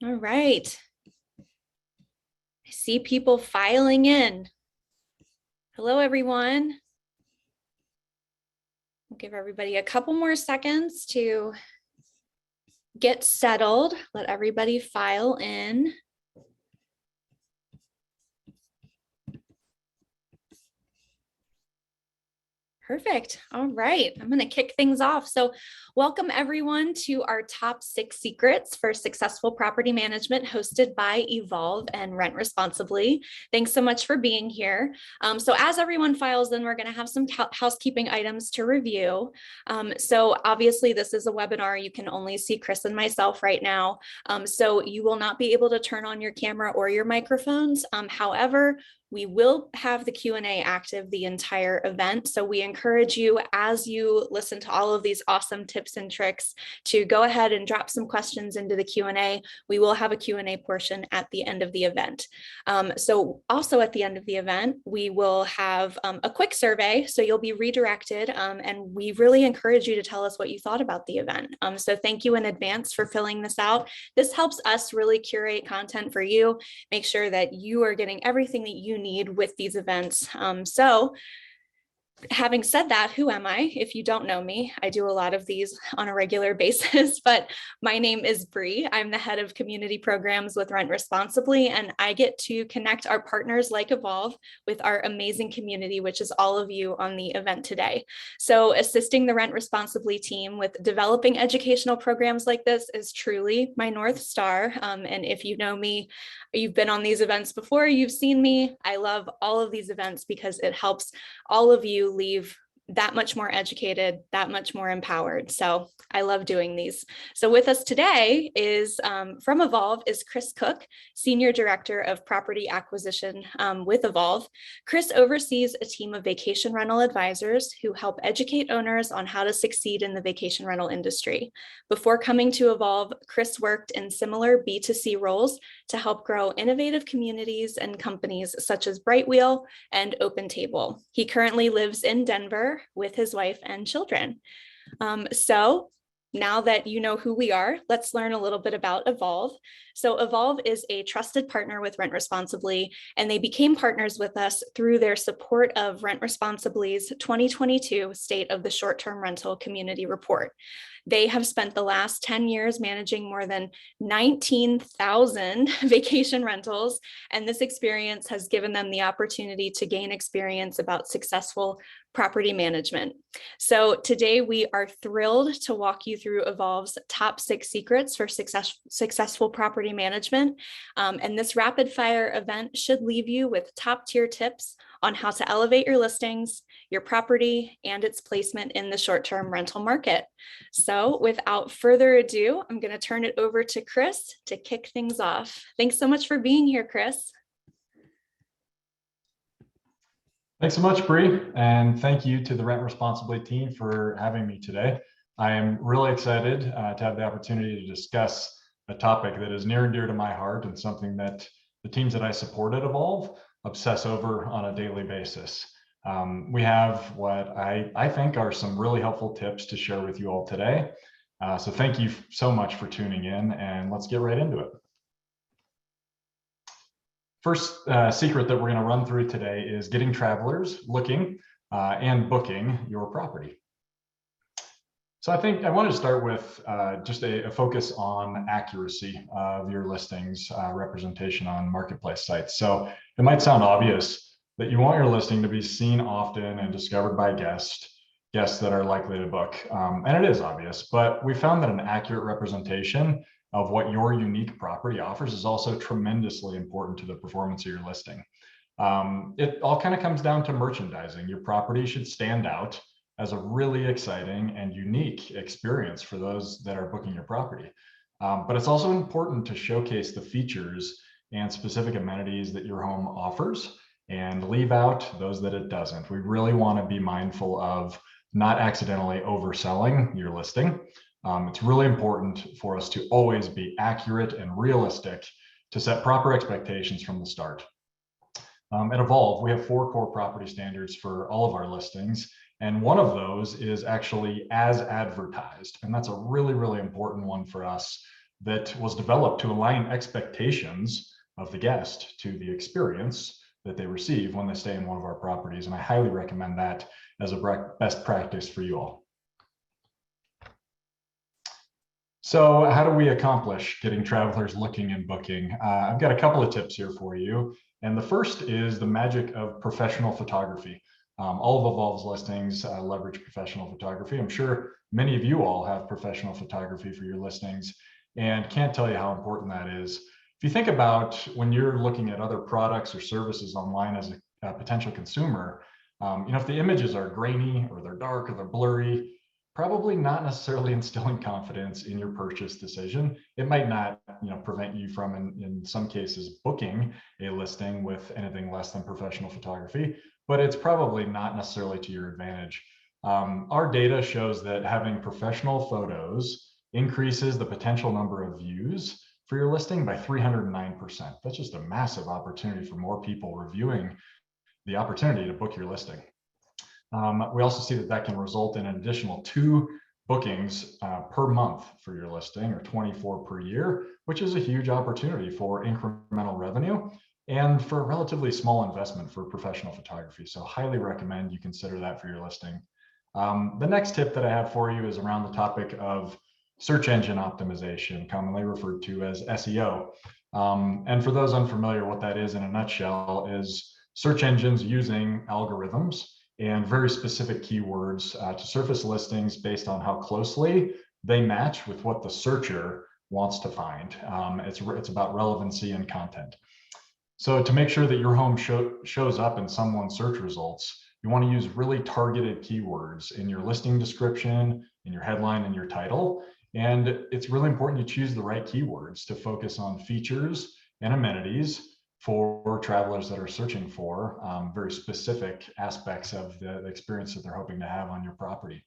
All right. I see people filing in. Hello, everyone. We'll give everybody a couple more seconds to get settled. Let everybody file in. Perfect. All right. I'm going to kick things off. So welcome everyone to our top 6 secrets for successful property management hosted by Evolve and Rent Responsibly. Thanks so much for being here. So as everyone files in, we're going to have some housekeeping items to review. So obviously this is a webinar. You can only see Chris and myself right now. So you will not be able to turn on your camera or your microphones. However, we will have the Q&A active the entire event. So we encourage you, as you listen to all of these awesome tips and tricks, to go ahead and drop some questions into the Q&A. We will have a Q&A portion at the end of the event. So also at the end of the event, we will have a quick survey. So you'll be redirected, and we really encourage you to tell us what you thought about the event. So thank you in advance for filling this out. This helps us really curate content for you, make sure that you are getting everything that you need with these events. So having said that, who am I? If you don't know me, I do a lot of these on a regular basis, but my name is Bree. I'm the head of community programs with Rent Responsibly, and I get to connect our partners like Evolve with our amazing community, which is all of you on the event today. So assisting the Rent Responsibly team with developing educational programs like this is truly my North Star. And if you know me, you've been on these events before, you've seen me. I love all of these events because it helps all of you leave that much more educated, that much more empowered. So I love doing these. So with us today is from Evolve is Chris Cook, Senior Director of Property Acquisition with Evolve. Chris oversees a team of vacation rental advisors who help educate owners on how to succeed in the vacation rental industry. Before coming to Evolve, Chris worked in similar B2C roles to help grow innovative communities and companies such as Brightwheel and OpenTable. He currently lives in Denver with his wife and children. So now that you know who we are, let's learn a little bit about Evolve. So Evolve is a trusted partner with Rent Responsibly, and they became partners with us through their support of Rent Responsibly's 2022 State of the Short-Term Rental Community Report. They have spent the last 10 years managing more than 19,000 vacation rentals, and this experience has given them the opportunity to gain experience about successful property management. So today we are thrilled to walk you through Evolve's top 6 secrets for successful property management. And this rapid fire event should leave you with top tier tips on how to elevate your listings, your property, and its placement in the short-term rental market. So without further ado, I'm going to turn it over to Chris to kick things off. Thanks so much for being here, Chris. Thanks so much, Bree, and thank you to the Rent Responsibly team for having me today. I am really excited to have the opportunity to discuss a topic that is near and dear to my heart and something that the teams that I support at Evolve obsess over on a daily basis. We have what I think are some really helpful tips to share with you all today. So thank you so much for tuning in, and let's get right into it. First secret that we're going to run through today is getting travelers looking and booking your property. So I think I want to start with just a focus on accuracy of your listings representation on marketplace sites. So it might sound obvious that you want your listing to be seen often and discovered by guests that are likely to book. And it is obvious, but we found that an accurate representation of what your unique property offers is also tremendously important to the performance of your listing. It all kind of comes down to merchandising. Your property should stand out as a really exciting and unique experience for those that are booking your property. But it's also important to showcase the features and specific amenities that your home offers and leave out those that it doesn't. We really want to be mindful of not accidentally overselling your listing. It's really important for us to always be accurate and realistic to set proper expectations from the start. At Evolve, we have 4 core property standards for all of our listings, and one of those is actually as advertised, and that's a really, really important one for us that was developed to align expectations of the guest to the experience that they receive when they stay in one of our properties. And I highly recommend that as a best practice for you all. So how do we accomplish getting travelers looking and booking? I've got a couple of tips here for you. And the first is the magic of professional photography. All of Evolve's listings leverage professional photography. I'm sure many of you all have professional photography for your listings, and can't tell you how important that is. If you think about when you're looking at other products or services online as a potential consumer, if the images are grainy or they're dark or they're blurry, probably not necessarily instilling confidence in your purchase decision. It might not, prevent you from, in some cases, booking a listing with anything less than professional photography, but it's probably not necessarily to your advantage. Our data shows that having professional photos increases the potential number of views for your listing by 309%. That's just a massive opportunity for more people reviewing the opportunity to book your listing. We also see that can result in an additional 2 bookings per month for your listing, or 24 per year, which is a huge opportunity for incremental revenue and for a relatively small investment for professional photography. So highly recommend you consider that for your listing. The next tip that I have for you is around the topic of search engine optimization, commonly referred to as SEO. And for those unfamiliar, what that is in a nutshell is search engines using algorithms and very specific keywords to surface listings based on how closely they match with what the searcher wants to find. It's about relevancy and content. So to make sure that your home shows up in someone's search results, you want to use really targeted keywords in your listing description, in your headline, and your title. And it's really important you choose the right keywords to focus on features and amenities for travelers that are searching for very specific aspects of the experience that they're hoping to have on your property.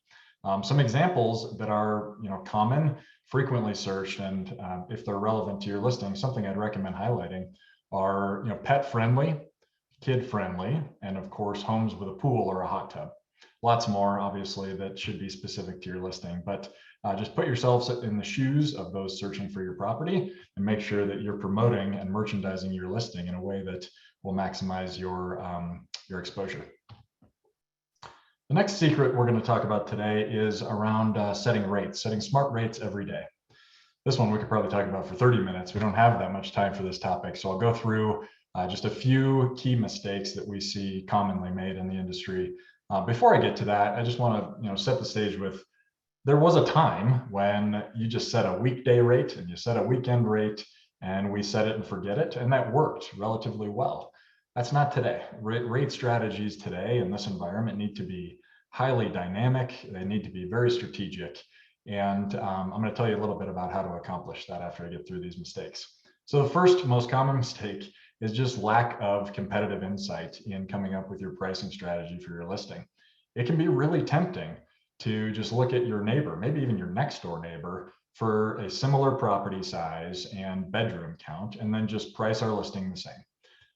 Some examples that are common, frequently searched, and if they're relevant to your listing, something I'd recommend highlighting are pet friendly, kid friendly, and of course homes with a pool or a hot tub. Lots more, obviously, that should be specific to your listing, but just put yourselves in the shoes of those searching for your property and make sure that you're promoting and merchandising your listing in a way that will maximize your exposure. The next secret we're going to talk about today is around setting smart rates every day. This one we could probably talk about for 30 minutes. We don't have that much time for this topic, so I'll go through just a few key mistakes that we see commonly made in the industry. Before I get to that, I just want to set the stage with, there was a time when you just set a weekday rate and you set a weekend rate and we set it and forget it, and that worked relatively well. That's not today. Rate strategies today in this environment need to be highly dynamic. They need to be very strategic. And I'm going to tell you a little bit about how to accomplish that after I get through these mistakes. So the first most common mistake is just lack of competitive insight in coming up with your pricing strategy for your listing. It can be really tempting to just look at your neighbor, maybe even your next door neighbor, for a similar property size and bedroom count, and then just price our listing the same.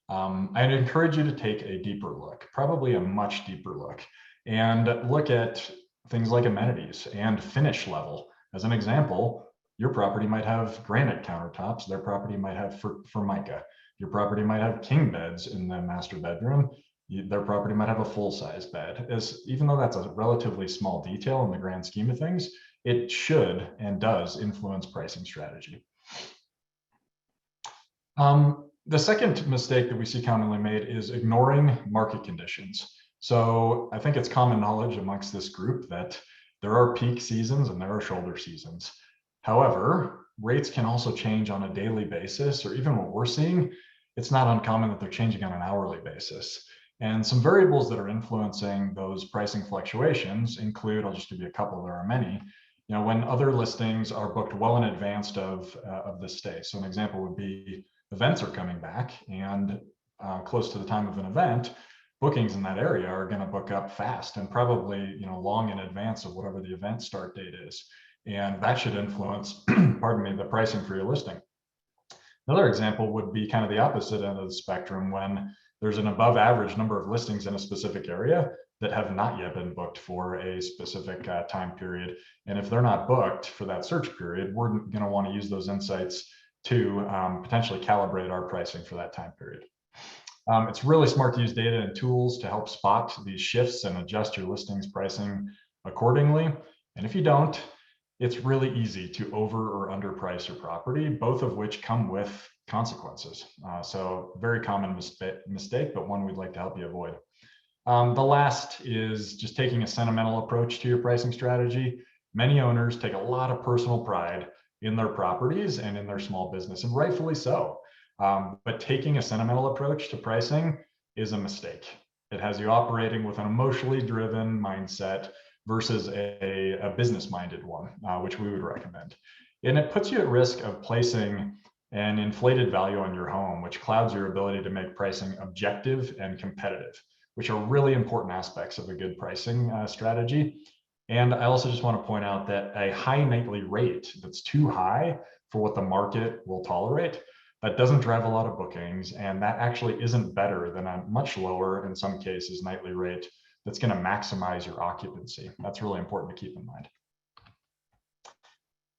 I'd encourage you to take a deeper look, probably a much deeper look, and look at things like amenities and finish level. As an example, your property might have granite countertops, their property might have Formica. Your property might have king beds in the master bedroom. Their property might have a full-size bed. Even though that's a relatively small detail in the grand scheme of things, it should and does influence pricing strategy. The second mistake that we see commonly made is ignoring market conditions. So I think it's common knowledge amongst this group that there are peak seasons and there are shoulder seasons. However, rates can also change on a daily basis, or even what we're seeing, it's not uncommon that they're changing on an hourly basis. And some variables that are influencing those pricing fluctuations include, I'll just give you a couple, there are many, when other listings are booked well in advance of the stay. So an example would be events are coming back, and close to the time of an event, bookings in that area are going to book up fast and probably long in advance of whatever the event start date is. And that should influence, pardon me, the pricing for your listing. Another example would be kind of the opposite end of the spectrum, when there's an above average number of listings in a specific area that have not yet been booked for a specific time period. And if they're not booked for that search period, we're going to want to use those insights to potentially calibrate our pricing for that time period. It's really smart to use data and tools to help spot these shifts and adjust your listings pricing accordingly. And if you don't, it's really easy to over or underprice your property, both of which come with consequences. So very common mistake, but one we'd like to help you avoid. The last is just taking a sentimental approach to your pricing strategy. Many owners take a lot of personal pride in their properties and in their small business, and rightfully so. But taking a sentimental approach to pricing is a mistake. It has you operating with an emotionally driven mindset versus a business-minded one, which we would recommend. And it puts you at risk of placing an inflated value on your home, which clouds your ability to make pricing objective and competitive, which are really important aspects of a good pricing strategy. And I also just want to point out that a high nightly rate that's too high for what the market will tolerate, that doesn't drive a lot of bookings, and that actually isn't better than a much lower, in some cases, nightly rate that's going to maximize your occupancy. That's really important to keep in mind.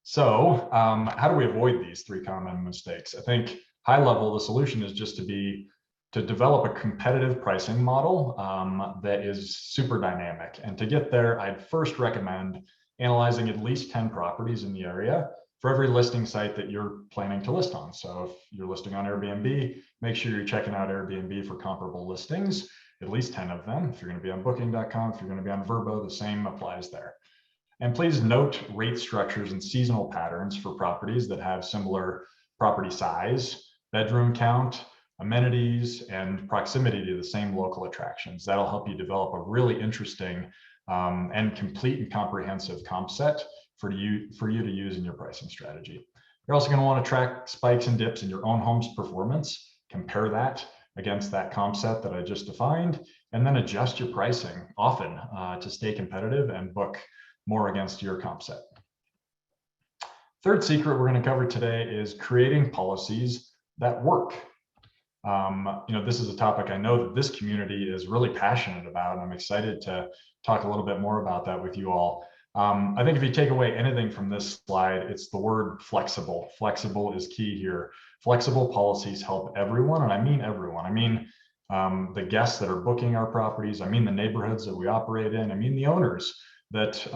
So how do we avoid these three common mistakes? I think high level, the solution is just to develop a competitive pricing model that is super dynamic. And to get there, I'd first recommend analyzing at least 10 properties in the area for every listing site that you're planning to list on. So if you're listing on Airbnb, make sure you're checking out Airbnb for comparable listings, at least 10 of them. If you're going to be on booking.com, if you're going to be on Vrbo, the same applies there. And please note rate structures and seasonal patterns for properties that have similar property size, bedroom count, amenities, and proximity to the same local attractions. That'll help you develop a really interesting and complete and comprehensive comp set for you to use in your pricing strategy. You're also going to want to track spikes and dips in your own home's performance, compare that against that comp set that I just defined, and then adjust your pricing often to stay competitive and book more against your comp set. Third secret we're going to cover today is creating policies that work. This is a topic I know that this community is really passionate about, and I'm excited to talk a little bit more about that with you all. I think if you take away anything from this slide, it's the word flexible. Flexible is key here. Flexible policies help everyone, and I mean everyone. I mean the guests that are booking our properties. I mean the neighborhoods that we operate in. I mean the owners that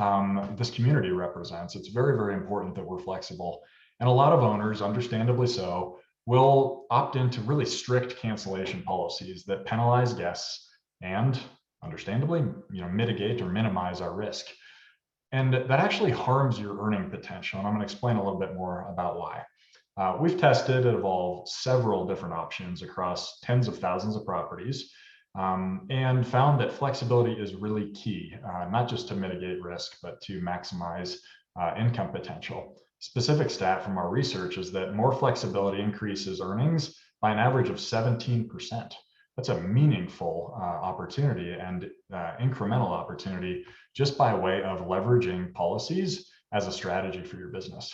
this community represents. It's very, very important that we're flexible. And a lot of owners, understandably so, will opt into really strict cancellation policies that penalize guests and, understandably, mitigate or minimize our risk. And that actually harms your earning potential. And I'm going to explain a little bit more about why. We've tested and evolved several different options across tens of thousands of properties and found that flexibility is really key, not just to mitigate risk, but to maximize income potential. Specific stat from our research is that more flexibility increases earnings by an average of 17%. That's a meaningful opportunity and incremental opportunity just by way of leveraging policies as a strategy for your business.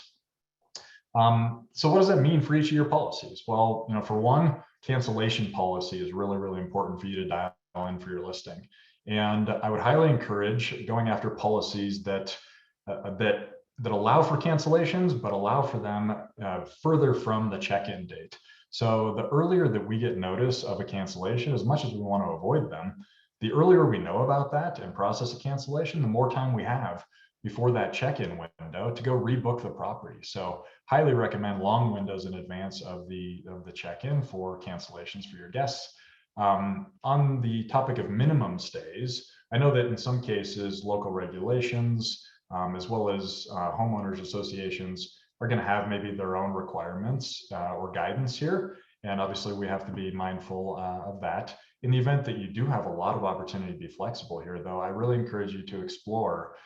So what does that mean for each of your policies? Well, for one, cancellation policy is really, really important for you to dial in for your listing. And I would highly encourage going after policies that allow for cancellations, but allow for them further from the check-in date. So the earlier that we get notice of a cancellation, as much as we want to avoid them, the earlier we know about that and process a cancellation, the more time we have before that check-in window to go rebook the property. So highly recommend long windows in advance of the check-in for cancellations for your guests. On the topic of minimum stays, I know that in some cases, local regulations, as well as homeowners associations are going to have maybe their own requirements or guidance here. And obviously we have to be mindful of that. In the event that you do have a lot of opportunity to be flexible here, though, I really encourage you to explore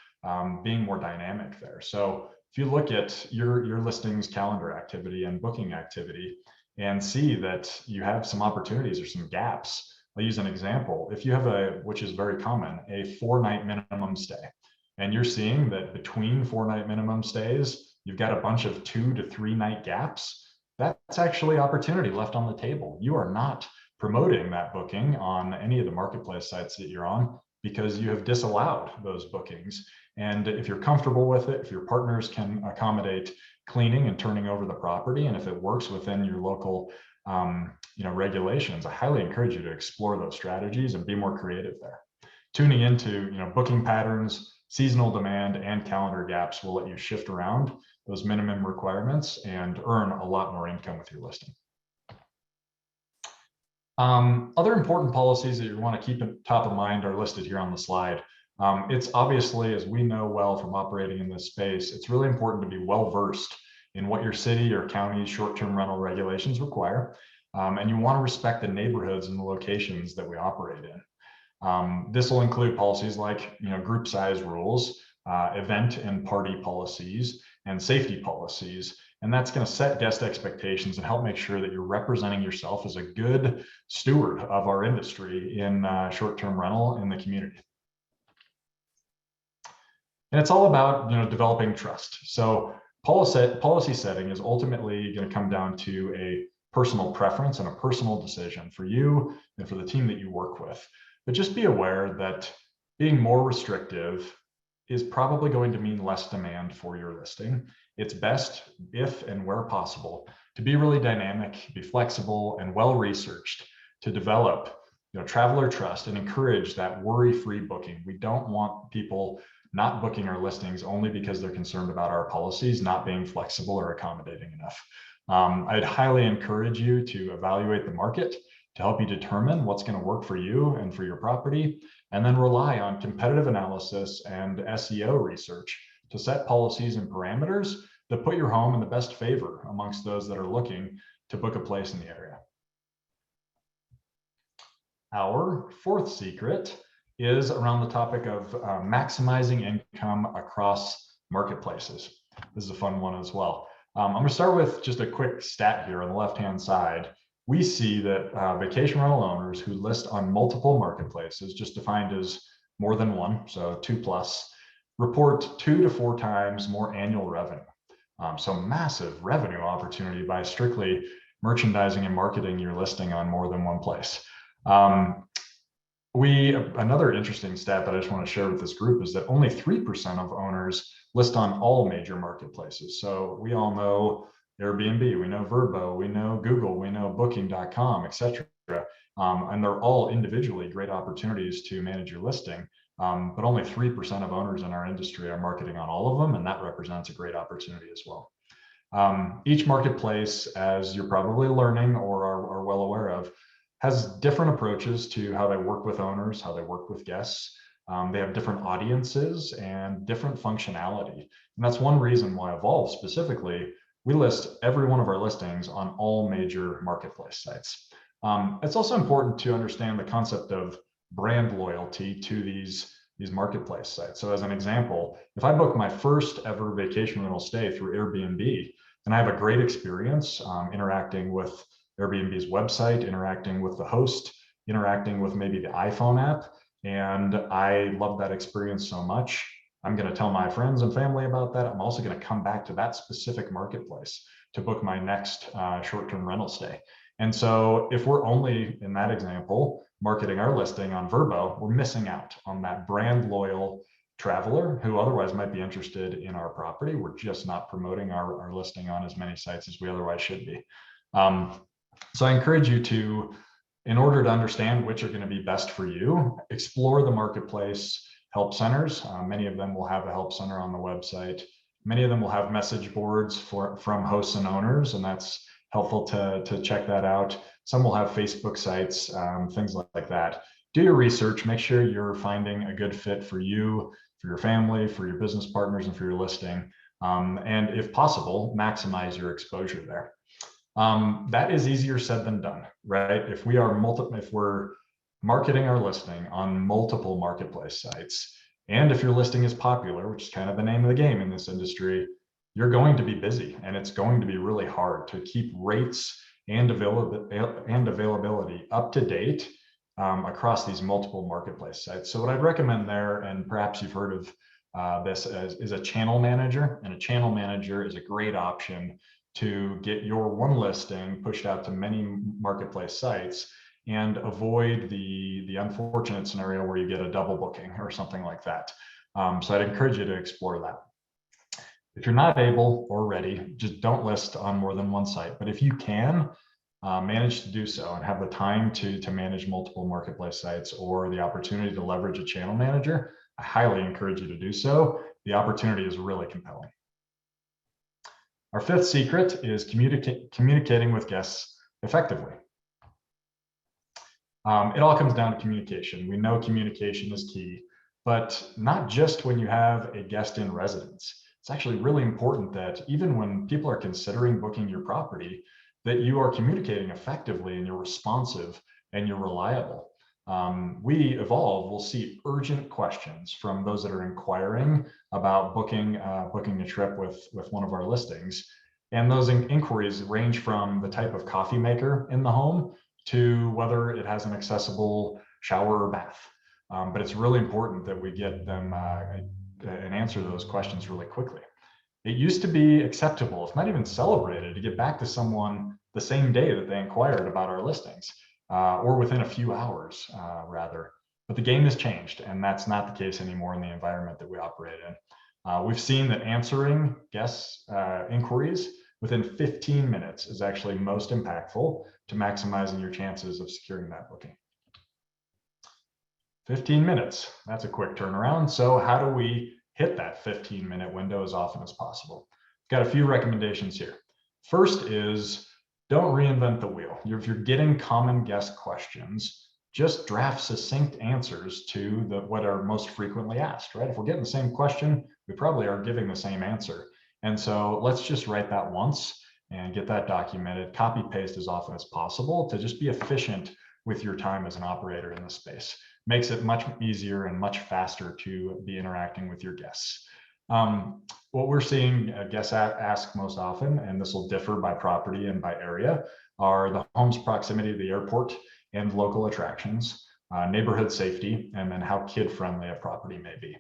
being more dynamic there. So if you look at your listings calendar activity and booking activity and see that you have some opportunities or some gaps, I'll use an example. If you have which is very common, a 4-night minimum stay, and you're seeing that between 4-night minimum stays, you've got a bunch of 2 to 3 night gaps, that's actually opportunity left on the table. You are not promoting that booking on any of the marketplace sites that you're on, because you have disallowed those bookings. And if you're comfortable with it, if your partners can accommodate cleaning and turning over the property, and if it works within your local regulations, I highly encourage you to explore those strategies and be more creative there. Tuning into booking patterns, seasonal demand, and calendar gaps will let you shift around those minimum requirements and earn a lot more income with your listing. Other important policies that you want to keep at top of mind are listed here on the slide. It's obviously, as we know well from operating in this space, it's really important to be well versed in what your city or county's short-term rental regulations require. And you want to respect the neighborhoods and the locations that we operate in. This will include policies like group size rules, event and party policies, and safety policies. And that's going to set guest expectations and help make sure that you're representing yourself as a good steward of our industry in short-term rental in the community. And it's all about developing trust. So policy setting is ultimately going to come down to a personal preference and a personal decision for you and for the team that you work with. But just be aware that being more restrictive is probably going to mean less demand for your listing. It's best, if and where possible, to be really dynamic, be flexible, and well-researched to develop traveler trust and encourage that worry-free booking. We don't want people not booking our listings only because they're concerned about our policies not being flexible or accommodating enough. I'd highly encourage you to evaluate the market to help you determine what's going to work for you and for your property, and then rely on competitive analysis and SEO research to set policies and parameters that put your home in the best favor amongst those that are looking to book a place in the area. Our fourth secret is around the topic of maximizing income across marketplaces. This is a fun one as well. I'm going to start with just a quick stat here on the left-hand side. We see that vacation rental owners who list on multiple marketplaces, just defined as more than one, so 2+, report 2 to 4 times more annual revenue. So massive revenue opportunity by strictly merchandising and marketing your listing on more than one place. Another interesting stat that I just want to share with this group is that only 3% of owners list on all major marketplaces. So we all know Airbnb, we know Vrbo, we know Google, we know Booking.com, etc. And they're all individually great opportunities to manage your listing. But only 3% of owners in our industry are marketing on all of them, and that represents a great opportunity as well. Each marketplace, as you're probably learning or are well aware of, has different approaches to how they work with owners, how they work with guests. They have different audiences and different functionality. And that's one reason why Evolve specifically, we list every one of our listings on all major marketplace sites. It's also important to understand the concept of brand loyalty to these marketplace sites. So as an example, if I book my first ever vacation rental stay through Airbnb, and I have a great experience interacting with Airbnb's website, interacting with the host, interacting with maybe the iPhone app, and I love that experience so much, I'm going to tell my friends and family about that. I'm also going to come back to that specific marketplace to book my next short-term rental stay. And so if we're only, in that example, marketing our listing on Vrbo, we're missing out on that brand loyal traveler who otherwise might be interested in our property. We're just not promoting our listing on as many sites as we otherwise should be. So I encourage you to, in order to understand which are going to be best for you, explore the marketplace help centers. Many of them will have a help center on the website. Many of them will have message boards from hosts and owners, and that's helpful to check that out. Some will have Facebook sites, things like that. Do your research, make sure you're finding a good fit for you, for your family, for your business partners, and for your listing. And if possible, maximize your exposure there. That is easier said than done, right? If we're marketing our listing on multiple marketplace sites, and if your listing is popular, which is kind of the name of the game in this industry, you're going to be busy, and it's going to be really hard to keep rates and availability up to date across these multiple marketplace sites. So what I'd recommend there, and perhaps you've heard of this, is a channel manager. And a channel manager is a great option to get your one listing pushed out to many marketplace sites and avoid the unfortunate scenario where you get a double booking or something like that. So I'd encourage you to explore that. If you're not able or ready, just don't list on more than one site. But if you can manage to do so and have the time to manage multiple marketplace sites or the opportunity to leverage a channel manager, I highly encourage you to do so. The opportunity is really compelling. Our fifth secret is communicating with guests effectively. It all comes down to communication. We know communication is key, but not just when you have a guest in residence. It's actually really important that even when people are considering booking your property, that you are communicating effectively and you're responsive and you're reliable. We Evolve will see urgent questions from those that are inquiring about booking a trip with one of our listings. And those inquiries range from the type of coffee maker in the home to whether it has an accessible shower or bath. But it's really important that we get them and answer those questions really quickly. It used to be acceptable, if not even celebrated, to get back to someone the same day that they inquired about our listings, or within a few hours, rather. But the game has changed, and that's not the case anymore in the environment that we operate in. We've seen that answering guests' inquiries within 15 minutes is actually most impactful to maximizing your chances of securing that booking. 15 minutes, that's a quick turnaround. So how do we hit that 15-minute window as often as possible? Got a few recommendations here. First is don't reinvent the wheel. If you're getting common guest questions, just draft succinct answers to what are most frequently asked, right? If we're getting the same question, we probably are giving the same answer. And so let's just write that once and get that documented, copy paste as often as possible to just be efficient with your time as an operator in the space. Makes it much easier and much faster to be interacting with your guests. What we're seeing guests ask most often, and this will differ by property and by area, are the home's proximity to the airport and local attractions, neighborhood safety, and then how kid-friendly a property may be.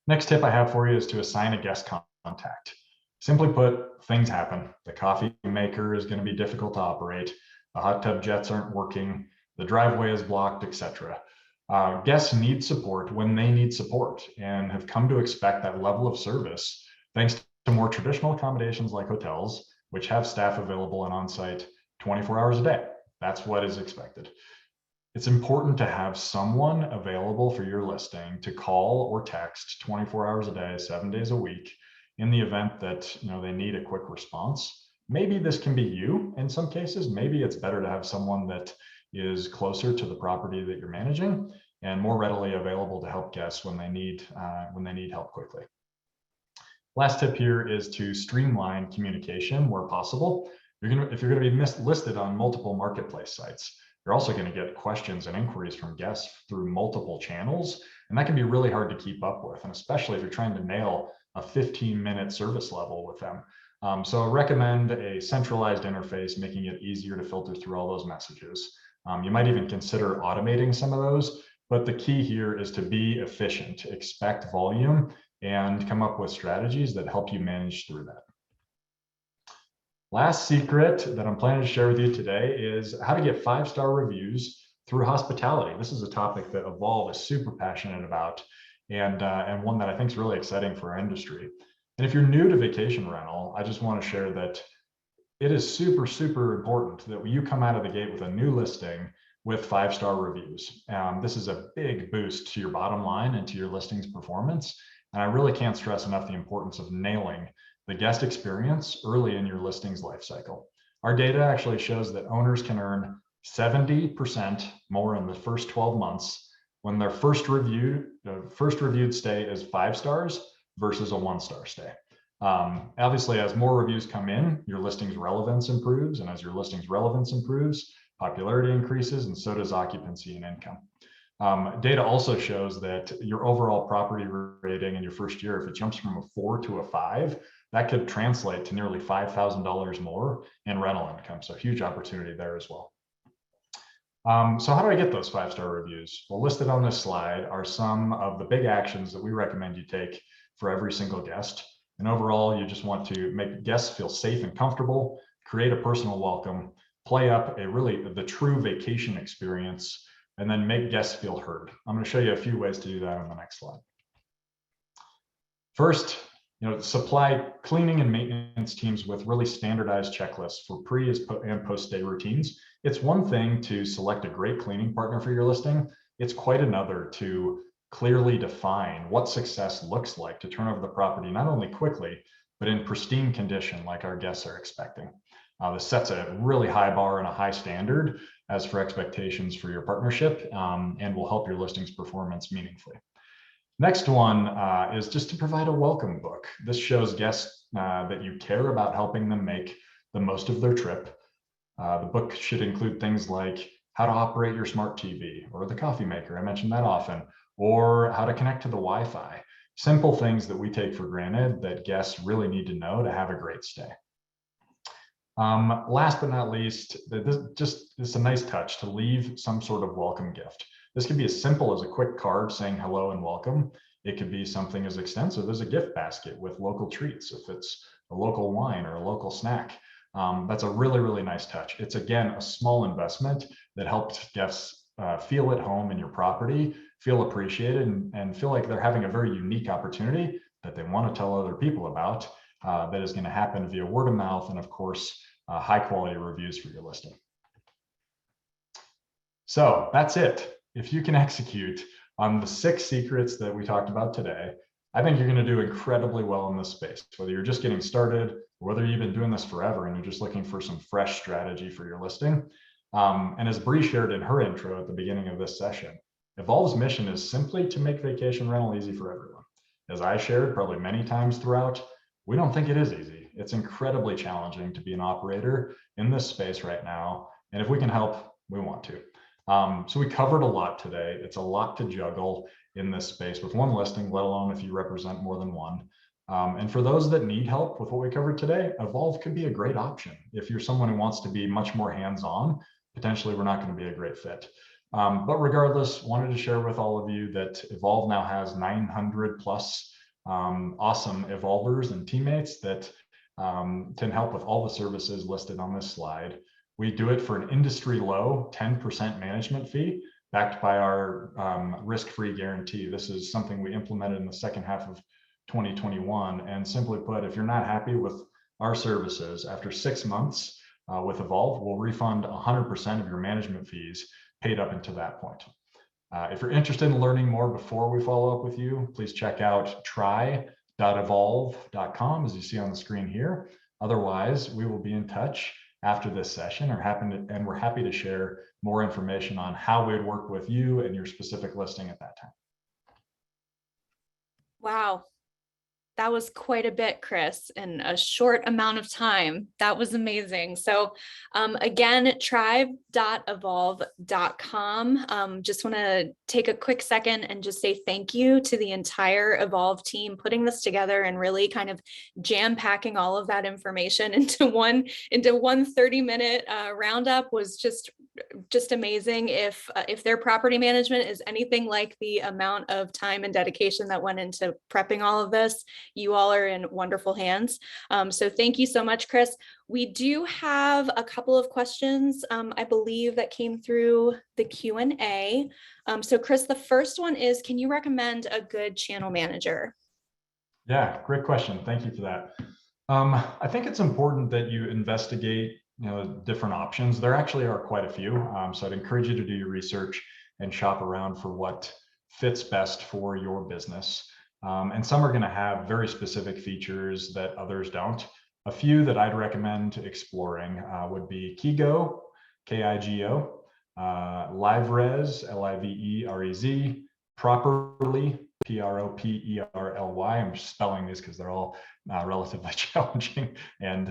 Next tip I have for you is to assign a guest contact. Simply put, things happen. The coffee maker is going to be difficult to operate. The hot tub jets aren't working. The driveway is blocked, etc. Guests need support when they need support and have come to expect that level of service thanks to more traditional accommodations like hotels, which have staff available and on site 24 hours a day. That's what is expected. It's important to have someone available for your listing to call or text 24 hours a day, 7 days a week in the event that they need a quick response. Maybe this can be you in some cases. Maybe it's better to have someone that is closer to the property that you're managing and more readily available to help guests when they need help quickly. Last tip here is to streamline communication where possible. If you're going to be listed on multiple marketplace sites, you're also going to get questions and inquiries from guests through multiple channels, and that can be really hard to keep up with, and especially if you're trying to nail a 15-minute service level with them. So I recommend a centralized interface, making it easier to filter through all those messages. You might even consider automating some of those, but the key here is to be efficient, expect volume, and come up with strategies that help you manage through that. Last secret that I'm planning to share with you today is how to get 5-star reviews through hospitality. This is a topic that Evolve is super passionate about and one that I think is really exciting for our industry. And if you're new to vacation rental, I just want to share that it is super, super important that you come out of the gate with a new listing with 5-star reviews. This is a big boost to your bottom line and to your listing's performance. And I really can't stress enough the importance of nailing the guest experience early in your listing's life cycle. Our data actually shows that owners can earn 70% more in the first 12 months when their first reviewed stay is 5 stars versus a 1-star stay. Obviously, as more reviews come in, your listing's relevance improves, and as your listing's relevance improves, popularity increases, and so does occupancy and income. Data also shows that your overall property rating in your first year, if it jumps from a 4 to a 5, that could translate to nearly $5,000 more in rental income. So huge opportunity there as well. So how do I get those 5-star reviews? Well, listed on this slide are some of the big actions that we recommend you take for every single guest. And overall, you just want to make guests feel safe and comfortable, create a personal welcome, play up the true vacation experience, and then make guests feel heard. I'm going to show you a few ways to do that on the next slide. First, supply cleaning and maintenance teams with really standardized checklists for pre and post-stay routines. It's one thing to select a great cleaning partner for your listing. It's quite another to clearly define what success looks like to turn over the property, not only quickly, but in pristine condition like our guests are expecting. This sets a really high bar and a high standard as for expectations for your partnership, and will help your listing's performance meaningfully. Next one is just to provide a welcome book. This shows guests that you care about helping them make the most of their trip. The book should include things like how to operate your smart TV or the coffee maker. I mentioned that often, or how to connect to the Wi-Fi. Simple things that we take for granted that guests really need to know to have a great stay. Last but not least, it's a nice touch to leave some sort of welcome gift. This could be as simple as a quick card saying hello and welcome. It could be something as extensive as a gift basket with local treats, if it's a local wine or a local snack. That's a really, really nice touch. It's, again, a small investment that helps guests feel at home in your property, feel appreciated, and feel like they're having a very unique opportunity that they want to tell other people about, that is going to happen via word of mouth and, of course, high quality reviews for your listing. So that's it. If you can execute on the 6 secrets that we talked about today, I think you're going to do incredibly well in this space, whether you're just getting started or whether you've been doing this forever and you're just looking for some fresh strategy for your listing. And as Bree shared in her intro at the beginning of this session, Evolve's mission is simply to make vacation rental easy for everyone. As I shared probably many times throughout, we don't think it is easy. It's incredibly challenging to be an operator in this space right now. And if we can help, we want to. So we covered a lot today. It's a lot to juggle in this space with one listing, let alone if you represent more than one. And for those that need help with what we covered today, Evolve could be a great option. If you're someone who wants to be much more hands-on, potentially we're not going to be a great fit. But regardless, wanted to share with all of you that Evolve now has 900 plus awesome Evolvers and teammates that can help with all the services listed on this slide. We do it for an industry low 10% management fee backed by our risk-free guarantee. This is something we implemented in the second half of 2021. And simply put, if you're not happy with our services after 6 months with Evolve, we'll refund 100% of your management fees paid up until that point. If you're interested in learning more before we follow up with you, please check out try.evolve.com as you see on the screen here. Otherwise, we will be in touch after this session, and we're happy to share more information on how we'd work with you and your specific listing at that time. Wow. That was quite a bit, Chris, in a short amount of time. That was amazing. So again, tribe.evolve.com. Just want to take a quick second and just say thank you to the entire Evolve team putting this together and really kind of jam-packing all of that information into one 30-minute roundup was just amazing. If their property management is anything like the amount of time and dedication that went into prepping all of this, you all are in wonderful hands. So thank you so much, Chris. We do have a couple of questions, I believe, that came through the Q&A. So Chris, the first one is, can you recommend a good channel manager? Yeah, great question. Thank you for that. I think it's important that you investigate different options. There actually are quite a few. So I'd encourage you to do your research and shop around for what fits best for your business. And some are going to have very specific features that others don't. A few that I'd recommend exploring would be Kigo, K-I-G-O, LiveRez, L-I-V-E-R-E-Z, Properly, P-R-O-P-E-R-L-Y. I'm just spelling these because they're all relatively challenging and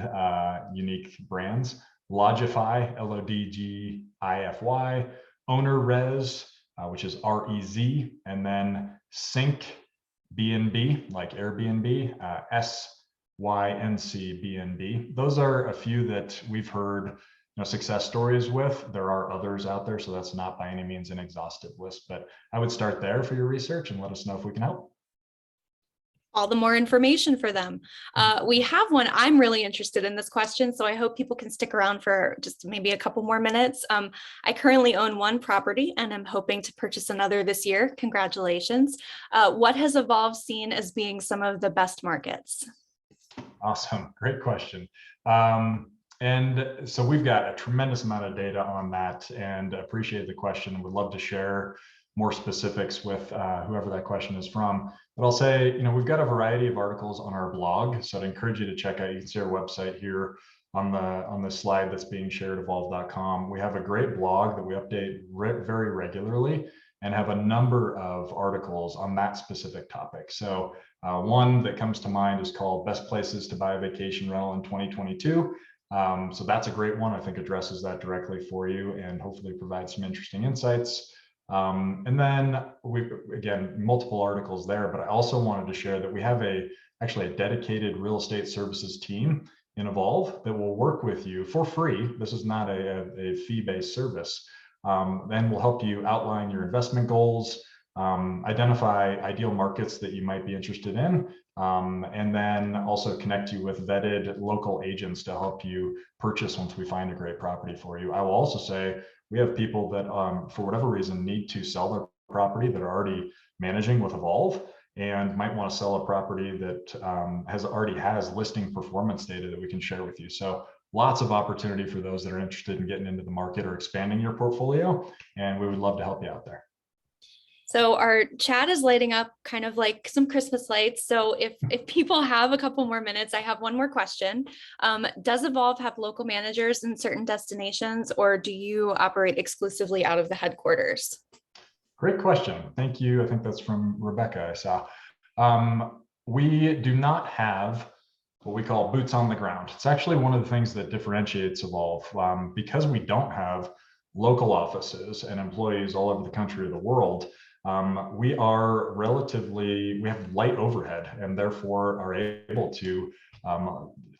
unique brands. Lodgify, L-O-D-G-I-F-Y, OwnerRez, which is R-E-Z, and then Sync BNB, like Airbnb, SYNC-BNB. Those are a few that we've heard success stories with. There are others out there, so that's not by any means an exhaustive list, but I would start there for your research and let us know if we can help. all the more information for them. We have one. I'm really interested in this question, so I hope people can stick around for just maybe a couple more minutes. I currently own one property and I'm hoping to purchase another this year. Congratulations. What has Evolve seen as being some of the best markets? Awesome. Great question. And so we've got a tremendous amount of data on that, and appreciate the question. Would love to share more specifics with whoever that question is from. But I'll say, we've got a variety of articles on our blog, so I'd encourage you to check out. You can see our website here on the slide that's being shared, evolve.com. We have a great blog that we update very regularly and have a number of articles on that specific topic. So one that comes to mind is called Best Places to Buy a Vacation Rental in 2022. So that's a great one. I think addresses that directly for you and hopefully provides some interesting insights. And then again, multiple articles there, but I also wanted to share that we have actually a dedicated real estate services team in Evolve that will work with you for free. This is not a fee-based service. Then we'll help you outline your investment goals, identify ideal markets that you might be interested in, and then also connect you with vetted local agents to help you purchase once we find a great property for you. I will also say we have people that, for whatever reason, need to sell their property that are already managing with Evolve and might want to sell a property that already has listing performance data that we can share with you. So lots of opportunity for those that are interested in getting into the market or expanding your portfolio, and we would love to help you out there. So our chat is lighting up kind of like some Christmas lights. So if people have a couple more minutes, I have one more question. Does Evolve have local managers in certain destinations, or do you operate exclusively out of the headquarters? Great question. Thank you. I think that's from Rebecca, I saw. We do not have what we call boots on the ground. It's actually one of the things that differentiates Evolve. Because we don't have local offices and employees all over the country or the world, we have light overhead and therefore are able to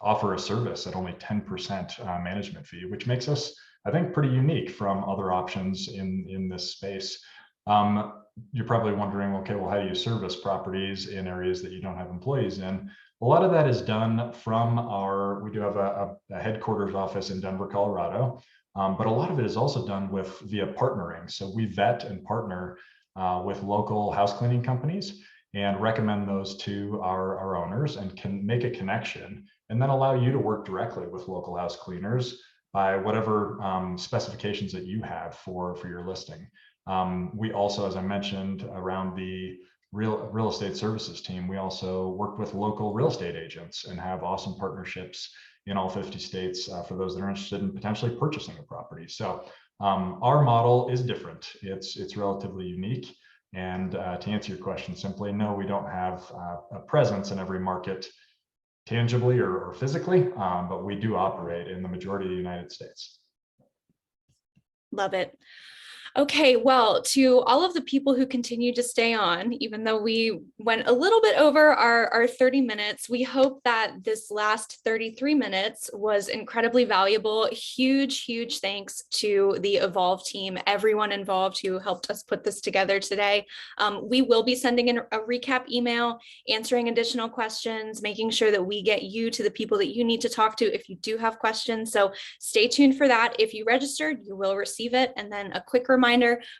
offer a service at only 10% management fee, which makes us, I think, pretty unique from other options in this space. You're probably wondering, okay, well, how do you service properties in areas that you don't have employees in? A lot of that is done from we do have a headquarters office in Denver, Colorado, but a lot of it is also done via partnering. So we vet and partner with local house cleaning companies and recommend those to our owners and can make a connection and then allow you to work directly with local house cleaners by whatever specifications that you have for your listing. We also, as I mentioned, around the real estate services team, we also work with local real estate agents and have awesome partnerships in all 50 states for those that are interested in potentially purchasing a property. So our model is different. It's relatively unique. And to answer your question simply, no, we don't have a presence in every market tangibly or physically, but we do operate in the majority of the United States. Love it. Okay, well, to all of the people who continue to stay on, even though we went a little bit over our 30 minutes, we hope that this last 33 minutes was incredibly valuable. Huge, huge thanks to the Evolve team, everyone involved who helped us put this together today. We will be sending in a recap email, answering additional questions, making sure that we get you to the people that you need to talk to if you do have questions. So stay tuned for that. If you registered, you will receive it. And then a quick reminder,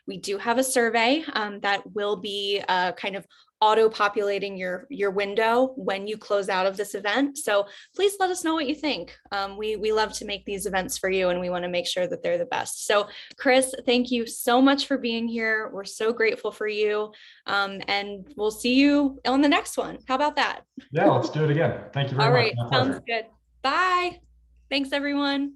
we do have a survey that will be kind of auto-populating your window when you close out of this event. So please let us know what you think. We love to make these events for you and we want to make sure that they're the best. So Chris, thank you so much for being here. We're so grateful for you. And we'll see you on the next one. How about that? Yeah, let's do it again. Thank you very much. All right, sounds good. Bye. Thanks, everyone.